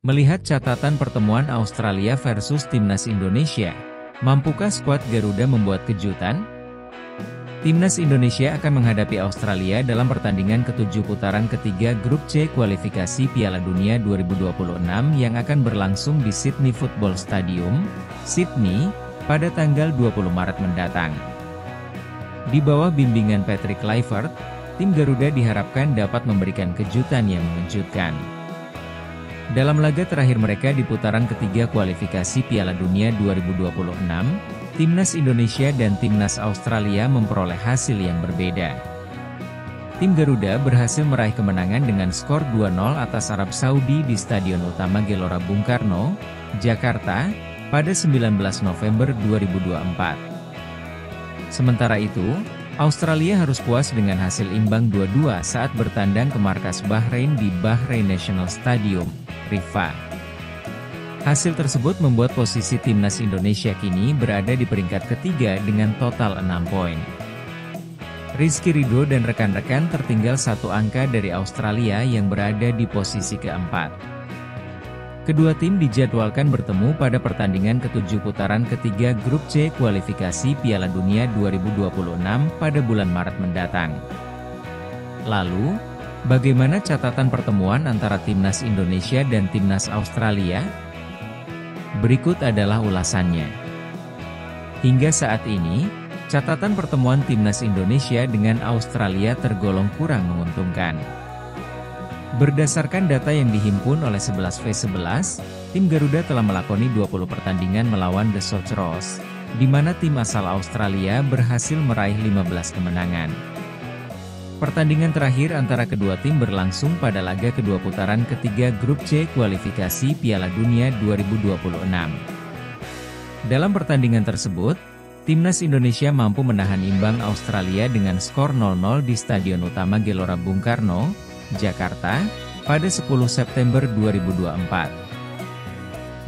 Melihat catatan pertemuan Australia versus Timnas Indonesia, mampukah skuad Garuda membuat kejutan? Timnas Indonesia akan menghadapi Australia dalam pertandingan ke-7 putaran ketiga Grup C kualifikasi Piala Dunia 2026 yang akan berlangsung di Sydney Football Stadium, Sydney, pada tanggal 20 Maret mendatang. Di bawah bimbingan Patrick Kluivert, tim Garuda diharapkan dapat memberikan kejutan yang mengejutkan. Dalam laga terakhir mereka di putaran ketiga kualifikasi Piala Dunia 2026, Timnas Indonesia dan Timnas Australia memperoleh hasil yang berbeda. Tim Garuda berhasil meraih kemenangan dengan skor 2-0 atas Arab Saudi di Stadion Utama Gelora Bung Karno, Jakarta, pada 19 November 2024. Sementara itu, Australia harus puas dengan hasil imbang 2-2 saat bertandang ke markas Bahrain di Bahrain National Stadium, Riffa. Hasil tersebut membuat posisi Timnas Indonesia kini berada di peringkat ketiga dengan total 6 poin. Rizky Ridho dan rekan-rekan tertinggal satu angka dari Australia yang berada di posisi keempat. Kedua tim dijadwalkan bertemu pada pertandingan ke-7 putaran ketiga Grup C kualifikasi Piala Dunia 2026 pada bulan Maret mendatang. Lalu, bagaimana catatan pertemuan antara Timnas Indonesia dan Timnas Australia? Berikut adalah ulasannya. Hingga saat ini, catatan pertemuan Timnas Indonesia dengan Australia tergolong kurang menguntungkan. Berdasarkan data yang dihimpun oleh 11v11, tim Garuda telah melakoni 20 pertandingan melawan The Sorcerers, di mana tim asal Australia berhasil meraih 15 kemenangan. Pertandingan terakhir antara kedua tim berlangsung pada laga kedua putaran ketiga Grup C kualifikasi Piala Dunia 2026. Dalam pertandingan tersebut, Timnas Indonesia mampu menahan imbang Australia dengan skor 0-0 di Stadion Utama Gelora Bung Karno, Jakarta, pada 10 September 2024.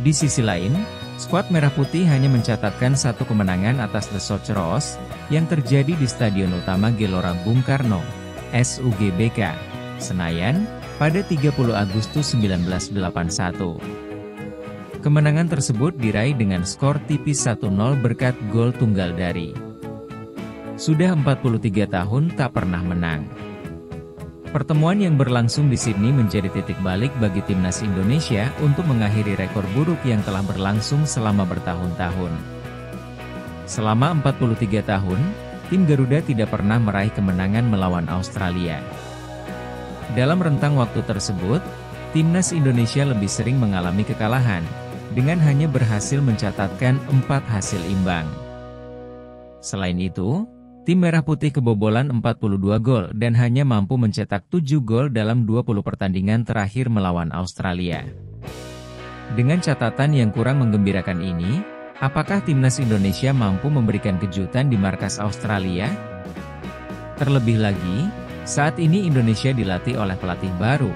Di sisi lain, skuad Merah Putih hanya mencatatkan satu kemenangan atas The Sorcerers, yang terjadi di Stadion Utama Gelora Bung Karno, SUGBK, Senayan, pada 30 Agustus 1981. Kemenangan tersebut diraih dengan skor tipis 1-0 berkat gol tunggal dari. Sudah 43 tahun tak pernah menang. Pertemuan yang berlangsung di Sydney menjadi titik balik bagi Timnas Indonesia untuk mengakhiri rekor buruk yang telah berlangsung selama bertahun-tahun. Selama 43 tahun, tim Garuda tidak pernah meraih kemenangan melawan Australia. Dalam rentang waktu tersebut, Timnas Indonesia lebih sering mengalami kekalahan, dengan hanya berhasil mencatatkan 4 hasil imbang. Selain itu, tim Merah Putih kebobolan 42 gol dan hanya mampu mencetak 7 gol dalam 20 pertandingan terakhir melawan Australia. Dengan catatan yang kurang menggembirakan ini, apakah Timnas Indonesia mampu memberikan kejutan di markas Australia? Terlebih lagi, saat ini Indonesia dilatih oleh pelatih baru,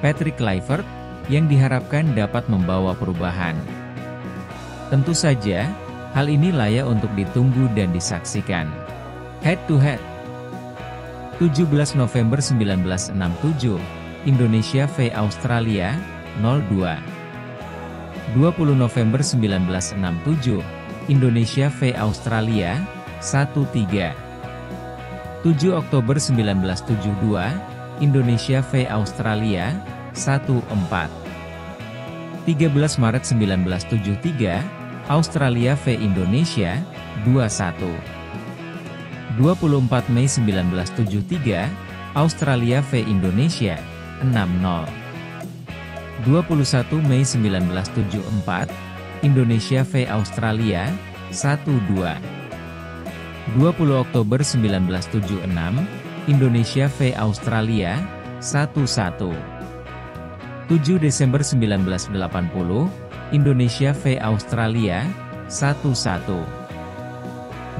Patrick Kluivert, yang diharapkan dapat membawa perubahan. Tentu saja, hal ini layak untuk ditunggu dan disaksikan. Head to head. 17 November 1967, Indonesia v Australia, 0-2. 20 November 1967, Indonesia v Australia, 1-3. 7 Oktober 1972, Indonesia v Australia, 1-4. 13 Maret 1973, Australia v Indonesia, 2-1. 24 Mei 1973, Australia v Indonesia, 6-0. 21 Mei 1974, Indonesia v Australia, 1-2. 20 Oktober 1976, Indonesia v Australia, 1-1. 7 Desember 1980, Indonesia v Australia, 1-1.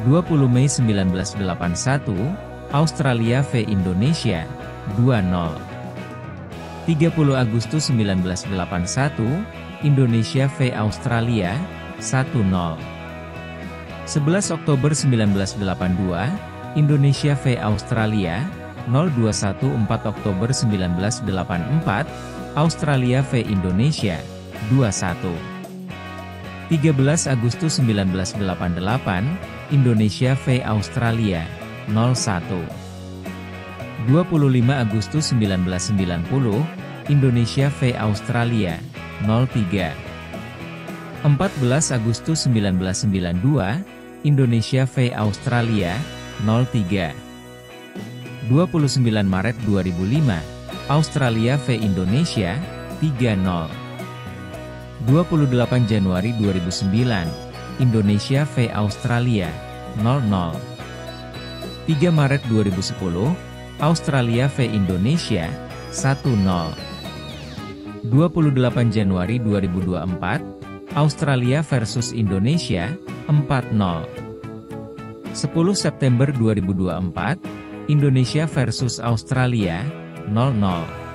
20 Mei 1981, Australia v Indonesia, 2-0. 30 Agustus 1981, Indonesia v Australia, 1-0. 11 Oktober 1982, Indonesia v Australia, 0-2. 4 Oktober 1984, Australia v Indonesia, 2-1. 13 Agustus 1988, Indonesia v Australia, 0-1. 25 Agustus 1990, Indonesia v Australia, 0-3. 14 Agustus 1992, Indonesia v Australia, 0-3. 29 Maret 2005, Australia v Indonesia, 3-0. 28 Januari 2009, Indonesia v Australia, 0-0. 3 Maret 2010, Australia v Indonesia, 1-0. 28 Januari 2024, Australia versus Indonesia, 4-0. 10 September 2024, Indonesia versus Australia, 0-0.